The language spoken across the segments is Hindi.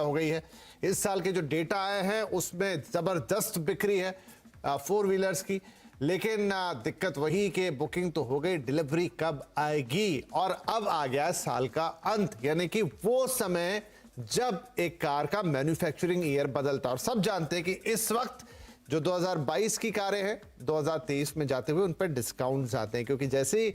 हो गई है। इस साल के जो डेटा आए हैं उसमें जबरदस्त बिक्री है 4 व्हीलर्स की, लेकिन दिक्कत वही कि बुकिंग तो हो गई, डिलीवरी कब आएगी। और अब आ गया साल का अंत, यानी कि वो समय जब एक कार का मैन्युफैक्चरिंग ईयर बदलता। और सब जानते हैं कि इस वक्त जो 2022 की कारें हैं 2023 में जाते हुए उन पर डिस्काउंट्स आते हैं, क्योंकि जैसे ही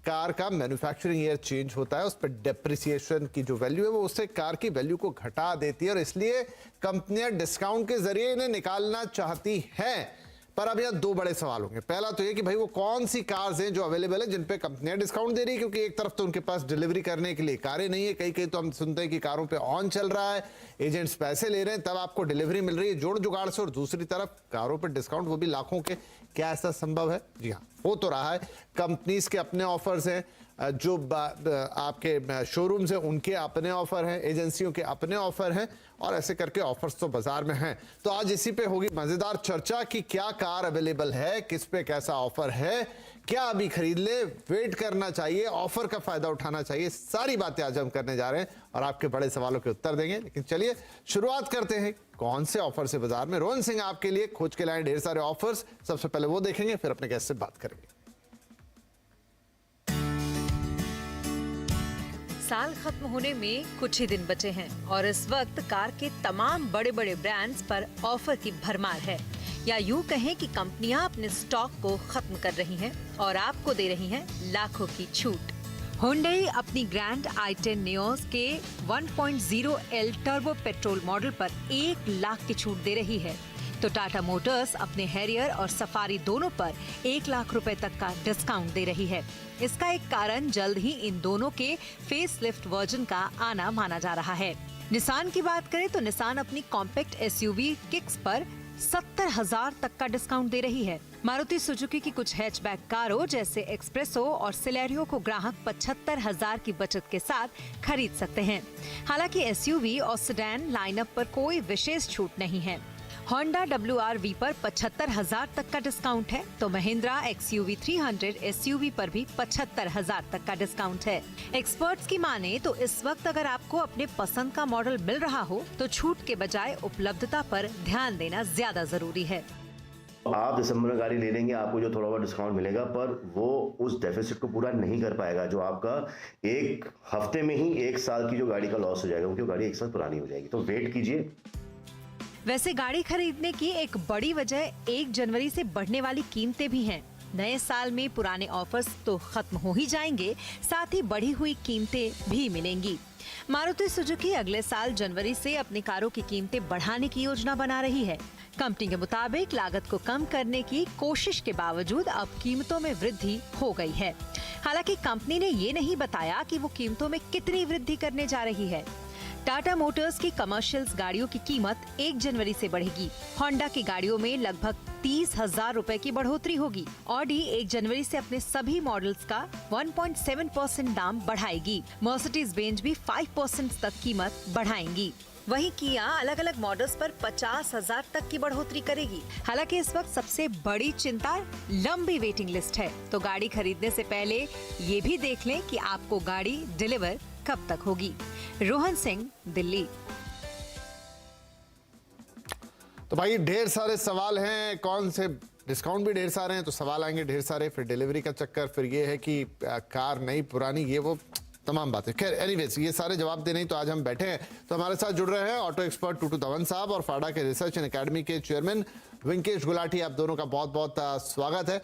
कार का मैन्युफैक्चरिंग ईयर चेंज होता है उस पर डेप्रिसिएशन की जो वैल्यू है वो उससे कार की वैल्यू को घटा देती है, और इसलिए कंपनियां डिस्काउंट के जरिए इन्हें निकालना चाहती हैं। पर अब यहाँ 2 बड़े सवाल होंगे। पहला तो ये कि भाई वो कौन सी कार्स हैं जो अवेलेबल है जिन पे कंपनियां डिस्काउंट दे रही है, क्योंकि एक तरफ तो उनके पास डिलीवरी करने के लिए कारें नहीं है, कई कई तो हम सुनते हैं कि कारों पे ऑन चल रहा है, एजेंट्स पैसे ले रहे हैं तब आपको डिलीवरी मिल रही है जोड़ जुगाड़ से, और दूसरी तरफ कारों पर डिस्काउंट वो भी लाखों के। क्या ऐसा संभव है? जी हाँ, हो तो रहा है। कंपनीज के अपने ऑफर्स हैं, जो आपके शोरूम्स हैं उनके अपने ऑफर हैं, एजेंसियों के अपने ऑफर हैं, और ऐसे करके ऑफर्स तो बाजार में हैं। तो आज इसी पे होगी मजेदार चर्चा कि क्या कार अवेलेबल है, किस पे कैसा ऑफर है, क्या अभी खरीद ले, वेट करना चाहिए, ऑफर का फायदा उठाना चाहिए। सारी बातें आज हम करने जा रहे हैं और आपके बड़े सवालों के उत्तर देंगे। लेकिन चलिए शुरुआत करते हैं कौन से ऑफर से बाजार में रोहन सिंह आपके लिए खोज के लाए ढेर सारे ऑफर्स। सबसे पहले वो देखेंगे, फिर अपने गेस्ट से बात करेंगे। साल खत्म होने में कुछ ही दिन बचे हैं और इस वक्त कार के तमाम बड़े बड़े ब्रांड्स पर ऑफर की भरमार है, या यूं कहें कि कंपनियां अपने स्टॉक को खत्म कर रही हैं और आपको दे रही हैं लाखों की छूट। Hyundai अपनी ग्रैंड i10 नियोस के 1.0L टर्बो पेट्रोल मॉडल पर 1 लाख की छूट दे रही है, तो टाटा मोटर्स अपने हैरियर और सफारी दोनों पर 1 लाख रुपए तक का डिस्काउंट दे रही है। इसका एक कारण जल्द ही इन दोनों के फेसलिफ्ट वर्जन का आना माना जा रहा है। निसान की बात करें तो निसान अपनी कॉम्पैक्ट एसयूवी किक्स पर 70,000 तक का डिस्काउंट दे रही है। मारुति सुजुकी की कुछ हैचबैक कारों जैसे एक्सप्रेसो और सिलेरियो को ग्राहक 75,000 की बचत के साथ खरीद सकते हैं। हालांकि एसयूवी और सेडान लाइनअप पर कोई विशेष छूट नहीं है। Honda WR-V पर 75,000 तक का डिस्काउंट है, तो महिंद्रा XUV 300 SUV पर भी 75,000 तक का डिस्काउंट है। एक्सपर्ट्स की माने तो इस वक्त अगर आपको अपने पसंद का मॉडल मिल रहा हो तो छूट के बजाय उपलब्धता पर ध्यान देना ज्यादा जरूरी है। आप दिसंबर में गाड़ी ले लेंगे, आपको जो थोड़ा बहुत डिस्काउंट मिलेगा, पर वो उस डेफिसिट को पूरा नहीं कर पाएगा जो आपका एक हफ्ते में ही 1 साल की जो गाड़ी का लॉस हो जाएगा, क्योंकि गाड़ी 1 साल पुरानी हो जाएगी। तो वेट कीजिए। वैसे गाड़ी खरीदने की एक बड़ी वजह 1 जनवरी से बढ़ने वाली कीमतें भी हैं। नए साल में पुराने ऑफर्स तो खत्म हो ही जाएंगे, साथ ही बढ़ी हुई कीमतें भी मिलेंगी। मारुति सुजुकी अगले साल जनवरी से अपनी कारों की कीमतें बढ़ाने की योजना बना रही है। कंपनी के मुताबिक लागत को कम करने की कोशिश के बावजूद अब कीमतों में वृद्धि हो गई है। हालांकि कंपनी ने ये नहीं बताया कि वो कीमतों में कितनी वृद्धि करने जा रही है। टाटा मोटर्स की कमर्शियल्स गाड़ियों की कीमत 1 जनवरी से बढ़ेगी। होंडा की गाड़ियों में लगभग 30,000 रुपए की बढ़ोतरी होगी। ऑडी 1 जनवरी से अपने सभी मॉडल्स का 1.7% दाम बढ़ाएगी। मर्सिडीज बेंज भी 5% तक कीमत बढ़ाएंगी। वहीं किया अलग अलग मॉडल्स पर 50,000 तक की बढ़ोतरी करेगी। हालांकि इस वक्त सबसे बड़ी चिंता लंबी वेटिंग लिस्ट है, तो गाड़ी खरीदने से पहले ये भी देख लें कि आपको गाड़ी डिलीवर कब तक होगी। रोहन सिंह, दिल्ली। तो भाई ढेर सारे सवाल हैं, कौन से डिस्काउंट भी ढेर सारे हैं, तो सवाल आएंगे ढेर सारे, फिर डिलीवरी का चक्कर, फिर ये है कि कार नई पुरानी, ये वो तमाम बातें। खैर एनीवेज ये सारे जवाब देने ही तो आज हम बैठे हैं। तो हमारे साथ जुड़ रहे हैं ऑटो एक्सपर्ट टूटू धवन साहब और फाडा के रिसर्च एंड एकेडमी के चेयरमैन विंकेश गुलाटी। आप दोनों का बहुत बहुत स्वागत है।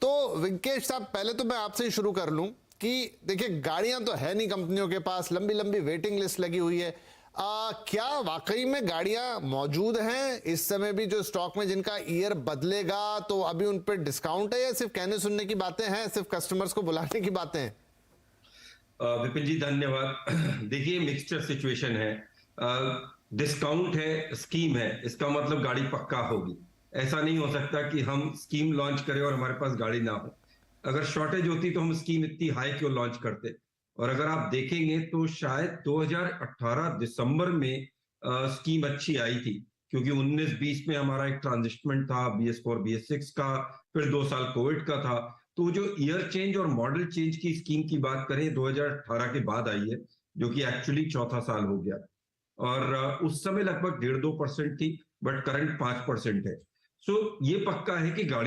तो विंकेश साहब, पहले तो मैं आपसे ही शुरू कर लूं कि देखिए गाड़ियां तो है नहीं कंपनियों के पास, लंबी लंबी वेटिंग लिस्ट लगी हुई है। क्या वाकई में गाड़ियां मौजूद हैं इस समय भी जो स्टॉक में, जिनका ईयर बदलेगा तो अभी उन पर डिस्काउंट है, या सिर्फ कहने सुनने की बातें हैं, सिर्फ कस्टमर्स को बुलाने की बातें हैं? विपिन जी धन्यवाद। देखिए मिक्सचर सिचुएशन है, डिस्काउंट है, स्कीम है, इसका मतलब गाड़ी पक्का होगी। ऐसा नहीं हो सकता कि हम स्कीम लॉन्च करें और हमारे पास गाड़ी ना हो। अगर शॉर्टेज होती तो हम स्कीम इतनी हाई क्यों लॉन्च करते। और अगर आप देखेंगे तो शायद 2018 दिसंबर में स्कीम अच्छी आई थी, क्योंकि 19-20 में हमारा एक ट्रांजिशमेंट था BS4 BS6 का, फिर 2 साल कोविड का था। तो जो ईयर चेंज और मॉडल चेंज की स्कीम की बात करें 2018 के बाद आई है, जो कि एक्चुअली चौथा साल हो गया। और उस समय लगभग 1.5-2% थी, बट करंट 5% है। सो ये पक्का है कि गाड़ी